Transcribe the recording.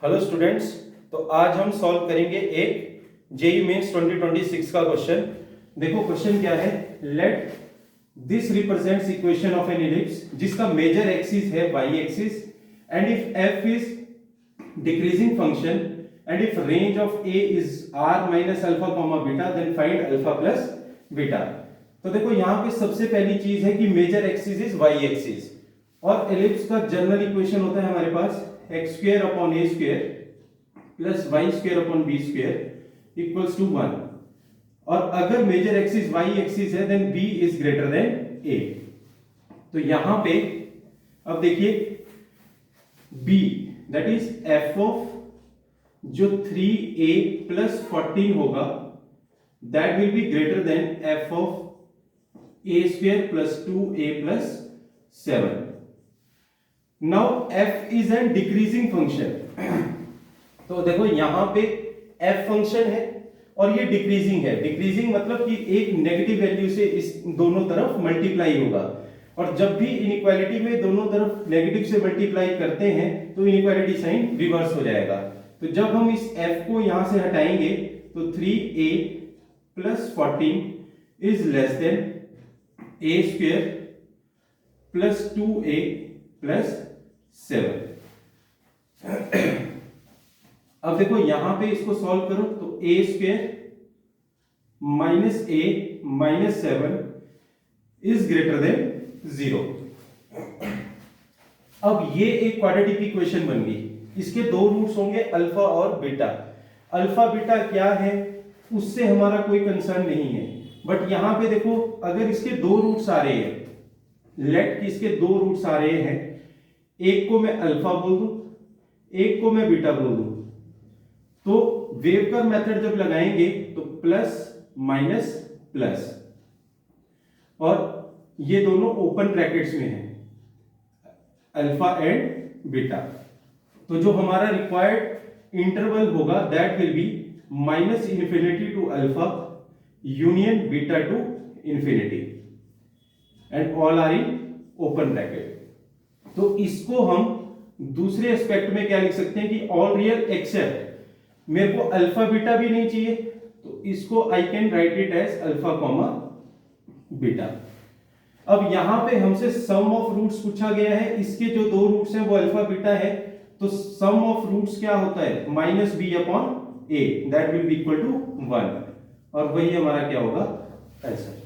Hello students. तो आज हम सॉल्व करेंगे एक जेई मेंस 2026 का क्वेश्चन। देखो क्वेश्चन क्या है। Let this represents equation of an ellipse जिसका मेजर एक्सिस है y axis and if f is decreasing function and if range of a is r minus alpha comma beta then find alpha plus beta. तो देखो यहाँ पे सबसे पहली चीज है कि major axis is y axis और एलिप्स का जनरल इक्वेशन होता है हमारे पास X square upon A square plus Y square upon B square equals to 1। और अगर मेजर एक्सिस वाई एक्सिस है then B is greater than A. तो यहां पे अब देखिए B that is F of जो 3a प्लस 14 होगा that will be greater than F of A square plus 2a plus 7। Now f is an decreasing function. तो देखो यहां पे f फंक्शन है और ये डिक्रीजिंग है। डिक्रीजिंग मतलब कि एक नेगेटिव वैल्यू से इस दोनों तरफ मल्टीप्लाई होगा और जब भी इनइक्वालिटी में दोनों तरफ नेगेटिव से मल्टीप्लाई करते हैं तो इनइक्वालिटी साइन रिवर्स हो जाएगा। तो जब हम इस f को यहां से हटाएंगे तो 3a plus 14 is less than a square plus 2a plus 7। अब देखो यहां पे इसको सॉल्व करो तो a square minus a minus 7 is greater then 0। अब ये एक क्वाड्रेटिक इक्वेशन बन गई। इसके दो रूट्स होंगे अल्फा और बीटा। अल्फा बीटा क्या है उससे हमारा कोई कंसर्न नहीं है, बट यहां पे देखो अगर इसके दो रूट्स आ रहे हैं, लेट इसके दो रूट्स आ रहे हैं, एक को मैं अल्फा बोल दूं एक को मैं बीटा बोल दूं, तो वेवकर मेथड जब लगाएंगे तो प्लस माइनस प्लस और ये दोनों ओपन ब्रैकेट्स में है अल्फा एंड बीटा। तो जो हमारा रिक्वायर्ड इंटरवल होगा that will be minus infinity to alpha union beta to infinity and all are in open bracket. तो इसको हम दूसरे एस्पेक्ट में क्या लिख सकते हैं कि ऑल रियल एक्सेप्ट मेरे को अल्फा बीटा भी नहीं चाहिए तो इसको I can write it as alpha comma beta. अब यहां पे हमसे सम ऑफ रूट्स पूछा गया है। इसके जो दो रूट्स हैं वो अल्फा बीटा है, तो सम ऑफ रूट्स क्या होता है minus B upon A that will be equal to 1 और वही हमारा क्या होगा आंसर।